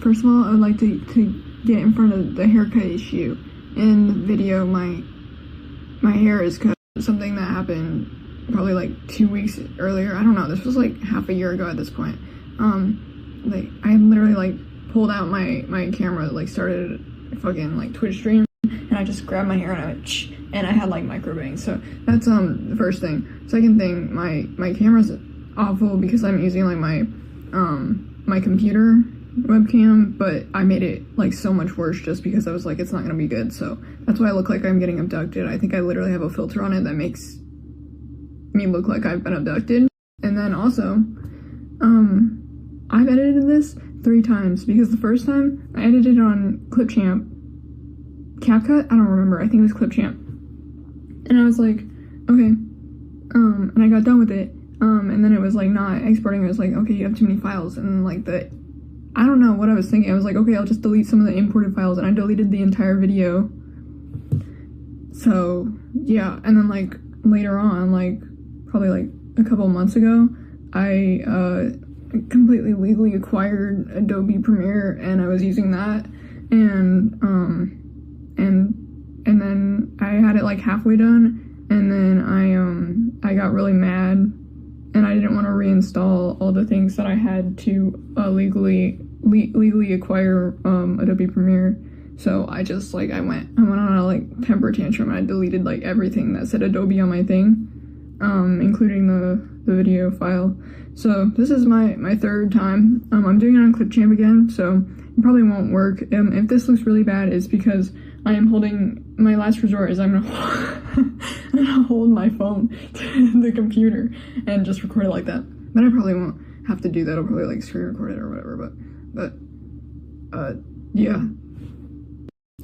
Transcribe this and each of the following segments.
First of all, I would like to get in front of the haircut issue. In the video, my hair is cut. Something that happened probably like 2 weeks earlier. I don't know. This was like half a year ago at this point. Like I literally like pulled out my camera, like started a fucking like Twitch stream, and I just grabbed my hair and I went shh, and I had like micro bangs. So that's the first thing. Second thing, my camera's awful because I'm using like my computer webcam, but I made it like so much worse just because I was like, it's not gonna be good. So that's why I look like I'm getting abducted. I think I literally have a filter on it that makes me look like I've been abducted. And then also, I've edited this 3 times because the first time I edited it on clipchamp, CapCut, I don't remember, I think it was clipchamp, and I was like, okay, and I got done with it, and then it was like not exporting. It was like, okay, you have too many files, and like I don't know what I was thinking. I was like, okay, I'll just delete some of the imported files, and I deleted the entire video. So yeah, and then like later on, like probably like a couple months ago, I completely legally acquired Adobe Premiere, and I was using that, and then I had it like halfway done, and then I got really mad, and I didn't want to reinstall all the things that I had to legally acquire Adobe Premiere. So I just like I went on a like temper tantrum, and I deleted like everything that said Adobe on my thing, including the video file. So this is my 3rd time. I'm doing it on clipchamp again, so it probably won't work. If this looks really bad, it's because I am holding, my last resort is I'm gonna hold my phone to the computer and just record it like that. But I probably won't have to do that. I'll probably like screen record it or whatever, but yeah.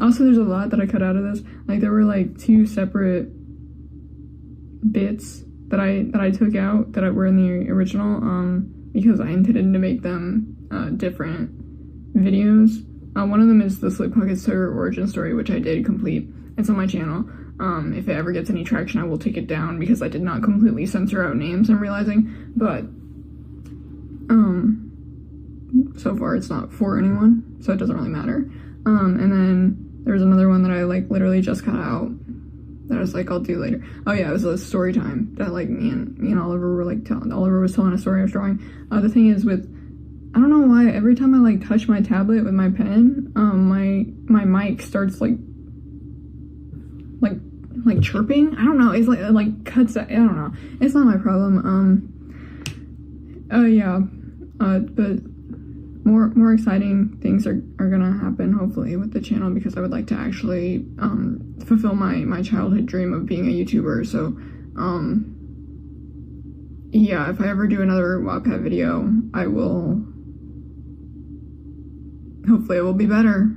Also, there's a lot that I cut out of this. Like there were like 2 separate bits that I took out that were in the original, because I intended to make them different videos. One of them is the Slip Pocket Server origin story, which I did complete. It's on my channel. If it ever gets any traction, I will take it down because I did not completely censor out names, I'm realizing. But so far it's not for anyone, so it doesn't really matter. And then there's another one that I like literally just cut out that I was like, I'll do later. Oh yeah, it was a story time that like me and Oliver were like Oliver was telling a story I was drawing. The thing is with, I don't know why every time I like touch my tablet with my pen, my mic starts like chirping. I don't know. It's like cuts. I don't know. It's not my problem. Yeah. But more exciting things are gonna happen hopefully with the channel, because I would like to actually fulfill my childhood dream of being a YouTuber. So yeah, if I ever do another wattpad video, I will, hopefully it will be better.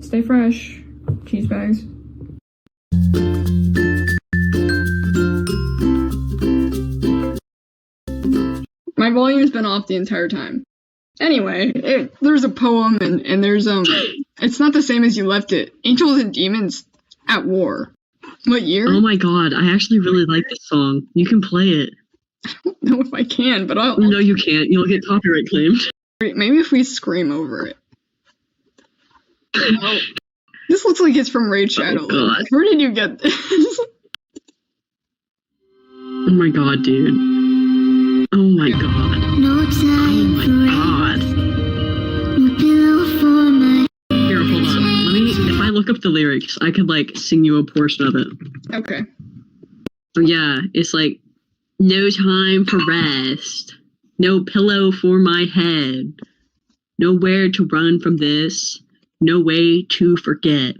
Stay fresh, cheese bags. My volume's been off the entire time. Anyway, there's a poem, and there's it's not the same as you left it. Angels and Demons at War. What year? Oh my god, I actually really like this song. You can play it. I don't know if I can, but I'll... No, you can't. You'll get copyright claimed. Maybe if we scream over it. Oh, this looks like it's from Raid Shadow. Oh, where did you get this? Oh my god, dude. Oh my god. No time oh my god. No pillow for my... Here, hold on. If I look up the lyrics, I could like sing you a portion of it. Okay. So yeah, it's like, no time for rest. No pillow for my head. Nowhere to run from this. No way to forget.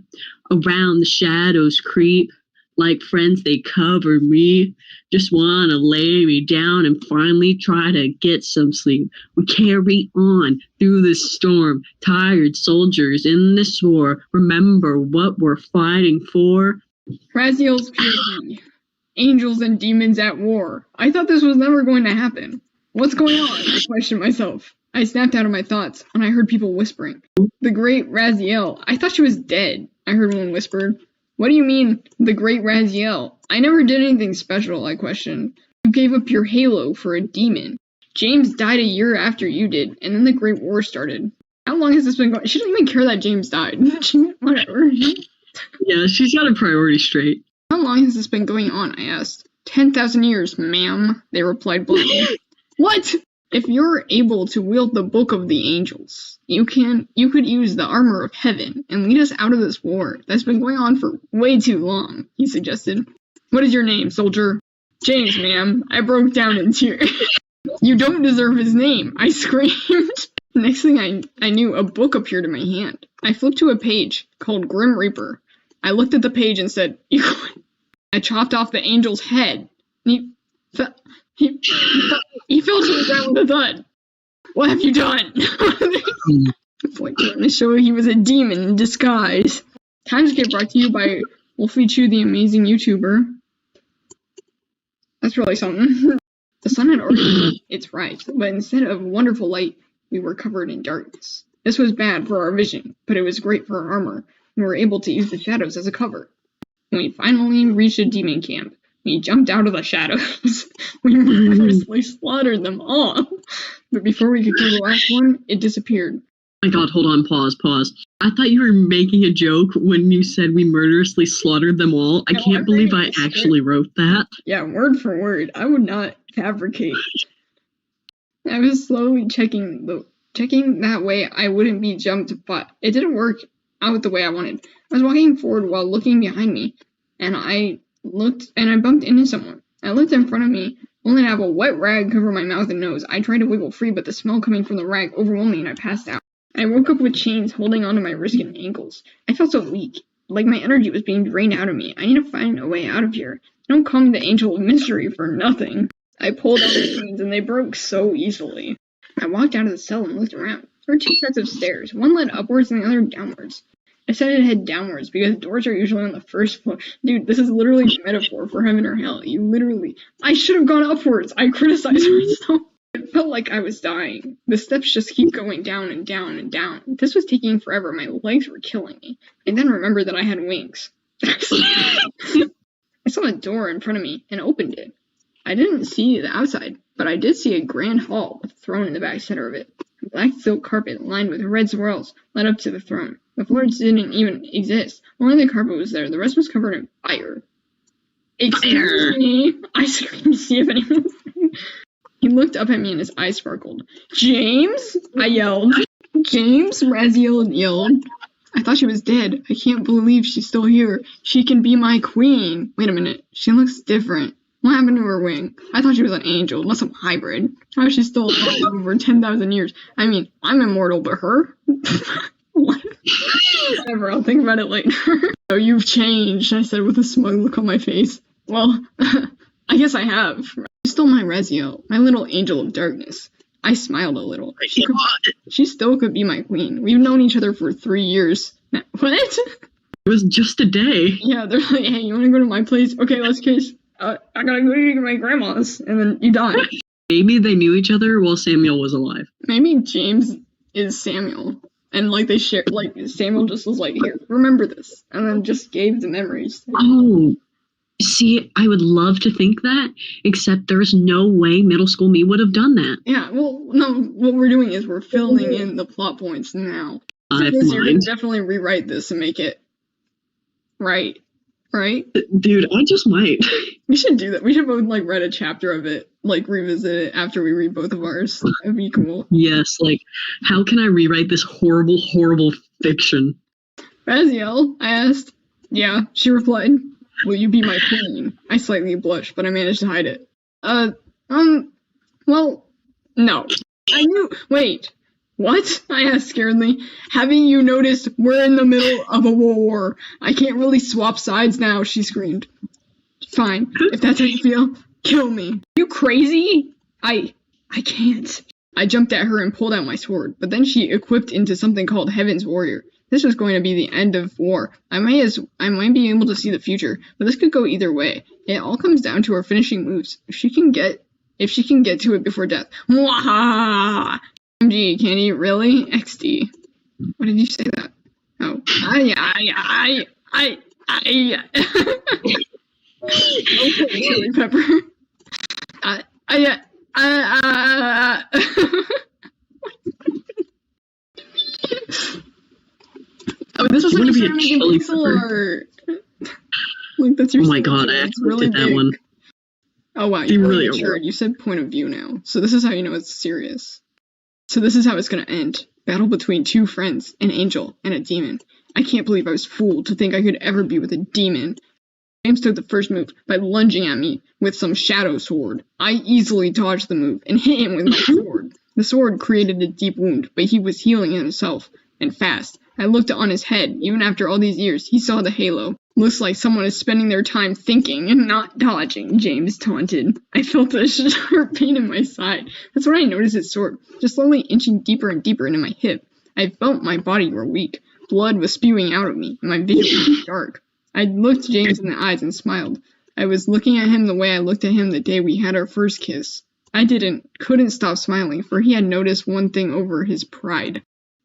Around the shadows creep. Like friends, they cover me. Just wanna lay me down and finally try to get some sleep. We carry on through this storm. Tired soldiers in this war. Remember what we're fighting for. Raziel's POV. Angels and demons at war. I thought this was never going to happen. What's going on? I questioned myself. I snapped out of my thoughts when I heard people whispering. The great Raziel. I thought she was dead. I heard one whispered. What do you mean, the great Raziel? I never did anything special, I questioned. You gave up your halo for a demon. James died a year after you did, and then the Great War started. How long has this been going? She doesn't even care that James died. Whatever. Yeah, she's got her priorities straight. How long has this been going on? I asked. 10,000 years, ma'am, they replied bluntly. What? If you're able to wield the Book of the Angels, you could use the armor of heaven and lead us out of this war that's been going on for way too long, he suggested. What is your name, soldier? James, ma'am. I broke down in tears. You don't deserve his name, I screamed. Next thing I knew, a book appeared in my hand. I flipped to a page called Grim Reaper. I looked at the page and said, I chopped off the angel's head. He fell to the ground with a thud. What have you done? It's like trying to show he was a demon in disguise. Times get brought to you by Wolfie Chew, the amazing YouTuber. That's really something. The sun had already set its rise, but instead of wonderful light, we were covered in darkness. This was bad for our vision, but it was great for our armor. We were able to use the shadows as a cover. When we finally reached a demon camp, we jumped out of the shadows. We murderously slaughtered them all. But before we could kill the last one, it disappeared. Oh my god, hold on, pause. I thought you were making a joke when you said we murderously slaughtered them all. I can't believe I actually wrote that. Yeah, word for word. I would not fabricate. I was slowly checking that way I wouldn't be jumped, but it didn't work out the way I wanted. I was walking forward while looking behind me, and I bumped into someone. I looked in front of me, only to have a wet rag cover my mouth and nose. I tried to wiggle free, but the smell coming from the rag overwhelmed me and I passed out. I woke up with chains holding onto my wrists and ankles. I felt so weak, like my energy was being drained out of me. I need to find a way out of here. Don't call me the Angel of Mystery for nothing. I pulled out the chains and they broke so easily. I walked out of the cell and looked around. There were two sets of stairs. One led upwards and the other downwards. I decided to head downwards because doors are usually on the first floor. Dude, this is literally a metaphor for heaven or hell. I should have gone upwards. I criticized myself. It felt like I was dying. The steps just keep going down and down and down. This was taking forever. My legs were killing me. I then remembered that I had wings. I saw a door in front of me and opened it. I didn't see the outside, but I did see a grand hall with a throne in the back center of it. A black silk carpet lined with red swirls led up to the throne. The floors didn't even exist. Only the carpet was there. The rest was covered in fire. Excuse me. I screamed to see if anyone was there. He looked up at me and his eyes sparkled. James? I yelled. James? Raziel yelled. I thought she was dead. I can't believe she's still here. She can be my queen. Wait a minute. She looks different. What happened to her wing? I thought she was an angel, not some hybrid. How is she still alive over 10,000 years? I mean, I'm immortal, but her? What? Whatever, I'll think about it later. Oh, you've changed, I said with a smug look on my face. Well, I guess I have. She's still my Raziel, my little angel of darkness. I smiled a little. She still could be my queen. We've known each other for 3 years. Now, what? It was just a day. Yeah, they're like, hey, you want to go to my place? Okay, let's kiss. I gotta go to my grandma's, and then you die. Maybe they knew each other while Samuel was alive. Maybe James is Samuel, and like they shared, like Samuel just was like, here, remember this, and then just gave the memories. Oh, see, I would love to think that, except there's no way middle school me would have done that. Yeah, well, no, what we're doing is we're filling in the plot points now. Because you're gonna definitely rewrite this and make it right. Right? Dude, I just might. We should do that. We should both, like, write a chapter of it, like, revisit it after we read both of ours. That'd be cool. Yes, like, how can I rewrite this horrible, horrible fiction? Raziel, I asked. Yeah, she replied. Will you be my queen? I slightly blushed, but I managed to hide it. Well, no. Wait. What? I asked scaredly. Haven't you noticed we're in the middle of a war? I can't really swap sides now, she screamed. Fine, if that's how you feel, kill me. You crazy? I can't. I jumped at her and pulled out my sword, but then she equipped into something called Heaven's Warrior. This was going to be the end of war. I might be able to see the future, but this could go either way. It all comes down to her finishing moves. If she can get to it before death. Mwahaha! MG, can you really? XD. What did you say that? Oh. Okay, Chili Pepper. Oh, this was You when wanna you be a started making chili pixel pepper. art. Like, that's your Oh my god, signature. I It's actually really did that big. one. Oh wow, They you really really are matured. You said point of view now. So this is how you know it's serious. So this is how it's gonna end. Battle between two friends, an angel and a demon. I can't believe I was fooled to think I could ever be with a demon. James took the first move by lunging at me with some shadow sword. I easily dodged the move and hit him with my sword. The sword created a deep wound, but he was healing himself, and fast. I looked on his head. Even after all these years, he saw the halo. Looks like someone is spending their time thinking and not dodging, James taunted. I felt a sharp pain in my side. That's when I noticed his sword, just slowly inching deeper and deeper into my hip. I felt my body grow weak. Blood was spewing out of me, and my vision was dark. I looked James in the eyes and smiled. I was looking at him the way I looked at him the day we had our first kiss. I couldn't stop smiling, for he had noticed one thing over his pride.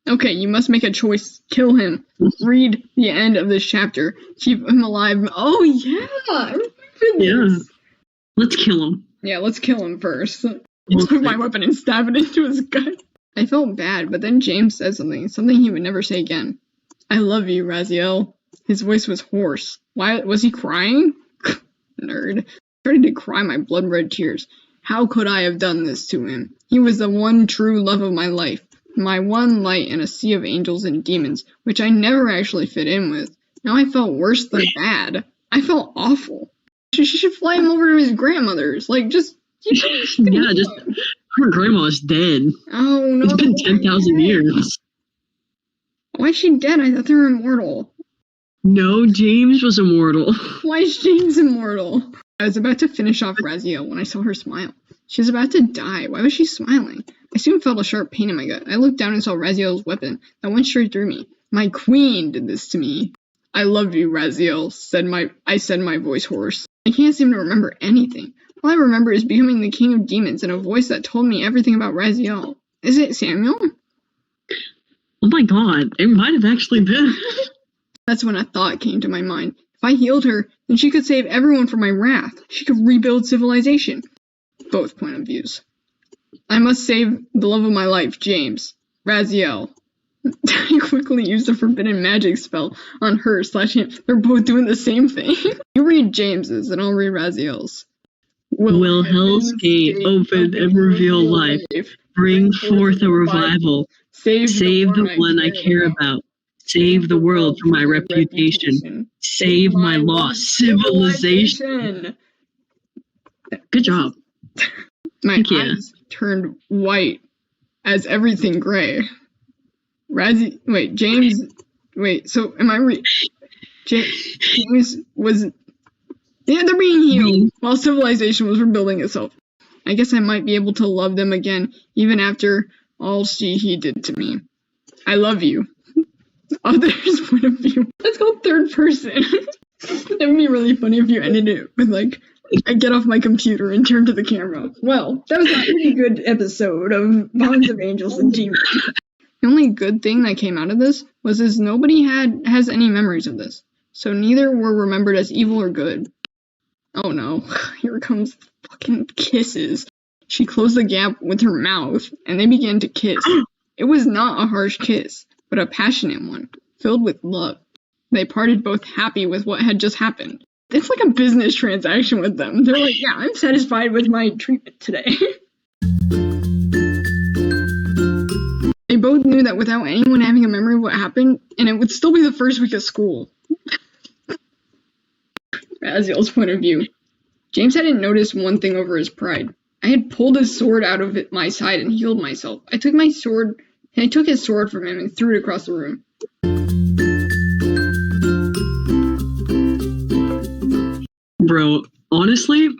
Okay, you must make a choice. Kill him. Read the end of this chapter. Keep him alive. Oh, yeah! I remember Yeah. this. Let's kill him. Yeah, let's kill him first. Take my weapon and stab it into his gut. I felt bad, but then James said something he would never say again. I love you, Raziel. His voice was hoarse. Why was he crying? Nerd. I started to cry my blood-red tears. How could I have done this to him? He was the one true love of my life. My one light in a sea of angels and demons, which I never actually fit in with. Now I felt worse than bad. I felt awful. She should fly him over to his grandmother's. Like, just... Yeah, just... Her grandma's dead. Oh, no. It's been 10,000 years. Why is she dead? I thought they were immortal. No, James was immortal. Why is James immortal? I was about to finish off Raziel when I saw her smile. She was about to die. Why was she smiling? I soon felt a sharp pain in my gut. I looked down and saw Raziel's weapon that went straight through me. My queen did this to me. I love you, Raziel, I said my voice hoarse. I can't seem to remember anything. All I remember is becoming the king of demons and a voice that told me everything about Raziel. Is it Samuel? Oh my god, it might have actually been. That's when a thought came to my mind. If I healed her, then she could save everyone from my wrath. She could rebuild civilization. Both point of views. I must save the love of my life, James. Raziel. I quickly used a forbidden magic spell on her / him. They're both doing the same thing. You read James's and I'll read Raziel's. Will Hell's Gate open and reveal life? Bring forth a revival. Save the one I care about. Save the world from my reputation. Save my lost civilization. Good job. My eyes turned white as everything gray. James. So am I James was. Yeah, they're being healed while civilization was rebuilding itself. I guess I might be able to love them again, even after all he did to me. I love you. Others' point of view. Let's go third person. That would be really funny if you ended it with, like, I get off my computer and turn to the camera. Well, that was a pretty good episode of Bonds of Angels and Demons. The only good thing that came out of this was nobody has any memories of this. So neither were remembered as evil or good. Oh no, here comes fucking kisses. She closed the gap with her mouth, and they began to kiss. It was not a harsh kiss, but a passionate one, filled with love. They parted both happy with what had just happened. It's like a business transaction with them. They're like, yeah, I'm satisfied with my treatment today. They both knew that without anyone having a memory of what happened, and it would still be the first week of school. Raziel's point of view. James hadn't noticed one thing over his pride. I had pulled his sword out of my side and healed myself. I took his sword from him and threw it across the room. Bro, honestly,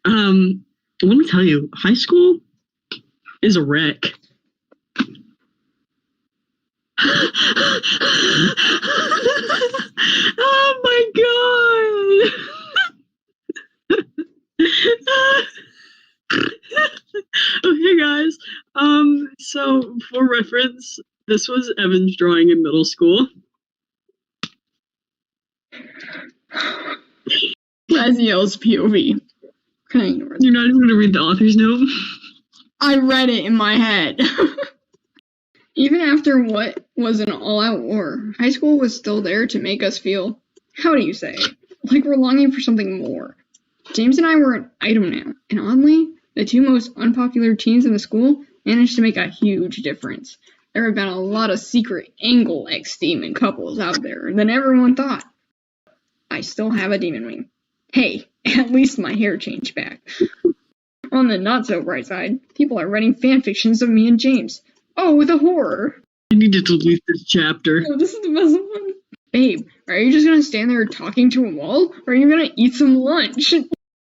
let me tell you, high school is a wreck. Oh my god! Okay, guys. So for reference, this was Evan's drawing in middle school. Raziel's POV. Can I ignore that? You're not even going to read the author's note? I read it in my head. Even after what was an all-out war, high school was still there to make us feel, how do you say, like we're longing for something more. James and I were an item now, and oddly, the two most unpopular teens in the school managed to make a huge difference. There have been a lot of secret angle ex-demon couples out there than everyone thought. I still have a demon wing. Hey, at least my hair changed back. On the not-so-bright side, people are writing fanfictions of me and James. Oh, with a horror. I need to delete this chapter. Oh, this is the best one. Babe, are you just gonna stand there talking to a wall, or are you gonna eat some lunch?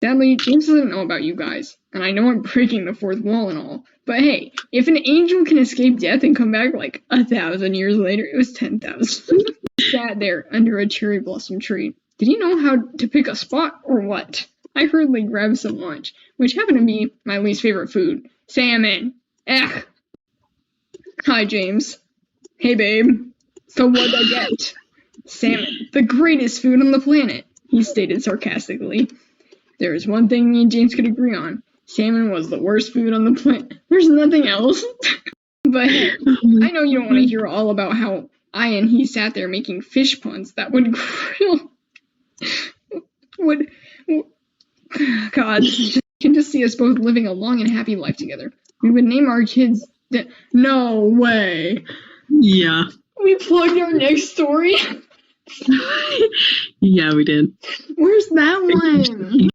Sadly, James doesn't know about you guys, and I know I'm breaking the fourth wall and all, but hey, if an angel can escape death and come back like 1,000 years later, it was 10,000. Sat there under a cherry blossom tree. Did he know how to pick a spot, or what? I hurriedly grabbed some lunch, which happened to be my least favorite food. Salmon. Ugh. Hi, James. Hey, babe. So what'd I get? Salmon, the greatest food on the planet, he stated sarcastically. There is one thing me and James could agree on. Salmon was the worst food on the planet. There's nothing else. But hey, I know you don't want to hear all about how I and he sat there making fish puns that would God, you can just see us both living a long and happy life together. We would name our kids No way. Yeah. We plugged our next story? Yeah, we did. Where's that one?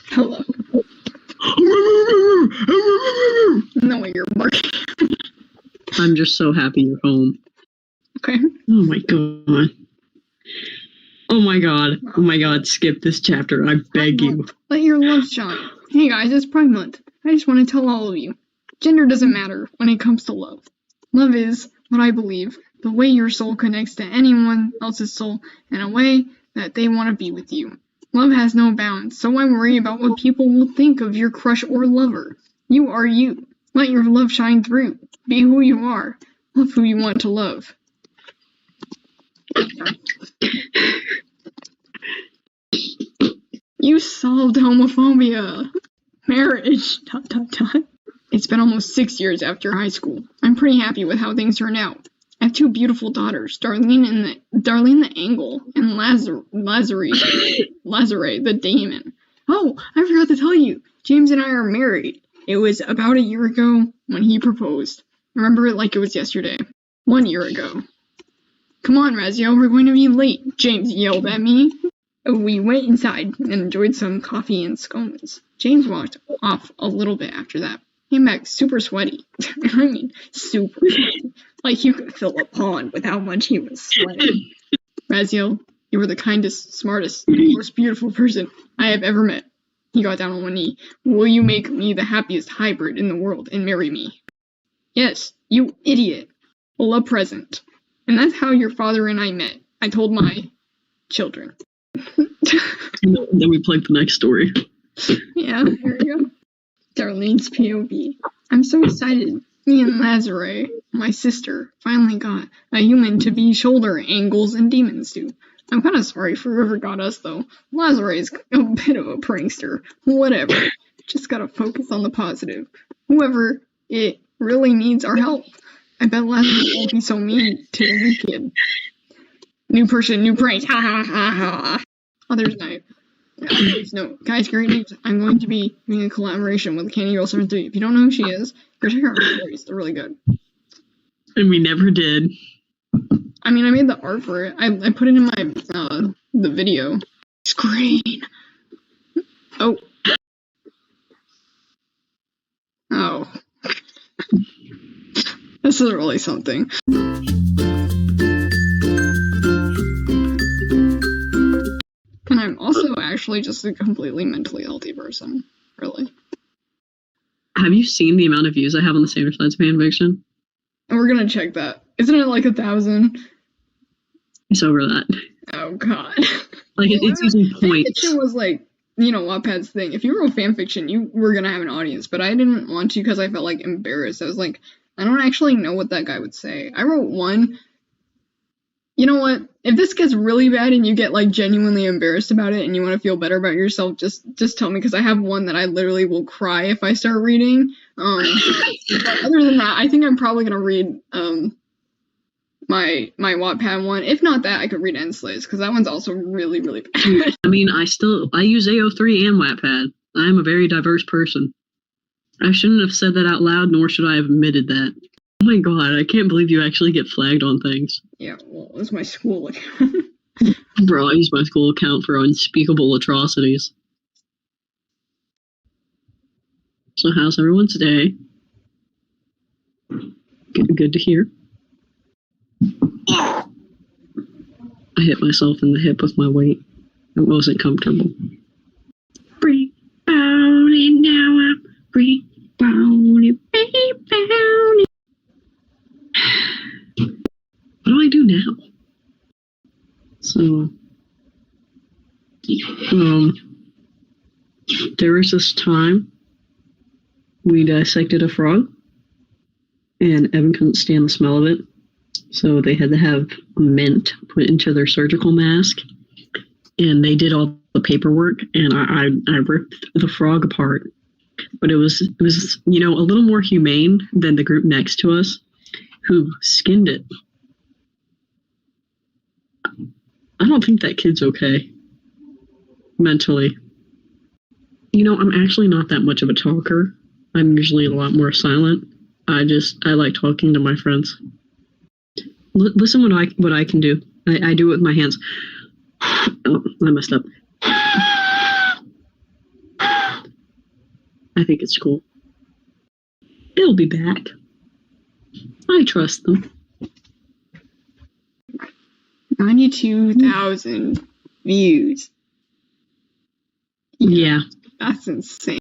Hello. No, you're barking. I'm just so happy you're home. Okay. Oh my god. Oh my god. Oh my god, skip this chapter. I beg you. Let your love shine. Hey guys, it's Pride Month. I just want to tell all of you. Gender doesn't matter when it comes to love. Love is, what I believe, the way your soul connects to anyone else's soul in a way that they want to be with you. Love has no bounds, so why worry about what people will think of your crush or lover? You are you. Let your love shine through. Be who you are. Love who you want to love. You solved homophobia. Marriage. ... It's been almost 6 years after high school. I'm pretty happy with how things turned out. I have two beautiful daughters, Darlene the Angle and Lazare the Demon. Oh, I forgot to tell you. James and I are married. It was about a year ago when he proposed. I remember it like it was yesterday. 1 year ago. Come on, Raziel, we're going to be late, James yelled at me. We went inside and enjoyed some coffee and scones. James walked off a little bit after that. Came back super sweaty. I mean, super sweaty. Like you could fill a pond with how much he was sweating. Raziel, you were the kindest, smartest, most beautiful person I have ever met. He got down on one knee. Will you make me the happiest hybrid in the world and marry me? Yes, you idiot. A love present. And that's how your father and I met. I told my children. Then we played the next story. Yeah, here we go. Darlene's POV. I'm so excited. Me and Lazare, my sister, finally got a human to be shoulder angles and demons to. I'm kind of sorry for whoever got us, though. Lazare is a bit of a prankster. Whatever. Just gotta focus on the positive. Whoever it really needs our help. I bet Lazare won't be so mean to the new kid. New person, new prank. Ha ha ha ha. Others night. Please note, guys, great news. I'm going to be doing a collaboration with Candy Girl 73. If you don't know who she is, go check out her stories. They're really good. And we never did. I mean, I made the art for it. I put it in my the video screen. Oh. Oh. This is really something. And I'm also actually just a completely mentally healthy person. Really. Have you seen the amount of views I have on the Saber Sides fanfiction? And we're gonna check that. Isn't it like 1,000? It's over that. Oh god. Like it's using points. It was like, you know, Wattpad's thing. If you wrote fanfiction, you were gonna have an audience, but I didn't want to because I felt like embarrassed. I was like, I don't actually know what that guy would say. I wrote one You know what? If this gets really bad and you get like genuinely embarrassed about it and you want to feel better about yourself, just tell me, because I have one that I literally will cry if I start reading. But other than that, I think I'm probably gonna read my Wattpad one. If not that, I could read Enslaves, because that one's also really, really bad. I mean, I use AO3 and Wattpad. I'm a very diverse person. I shouldn't have said that out loud, nor should I have admitted that. Oh my god, I can't believe you actually get flagged on things. Yeah, well, it was my school account. Bro, I use my school account for unspeakable atrocities. So how's everyone's day? Good to hear. I hit myself in the hip with my weight. It wasn't comfortable. Rebounding now, I'm rebounding, rebounding. What do I do now? So, there was this time we dissected a frog, and Evan couldn't stand the smell of it, so they had to have mint put into their surgical mask, and they did all the paperwork, and I ripped the frog apart. But it was a little more humane than the group next to us, who skinned it. I don't think that kid's okay mentally. I'm actually not that much of a talker. I'm usually a lot more silent. I like talking to my friends. Listen what I can do. I do it with my hands. Oh, I messed up. I think it's cool. They'll be back. I trust them. 92,000 views. Yeah. That's insane.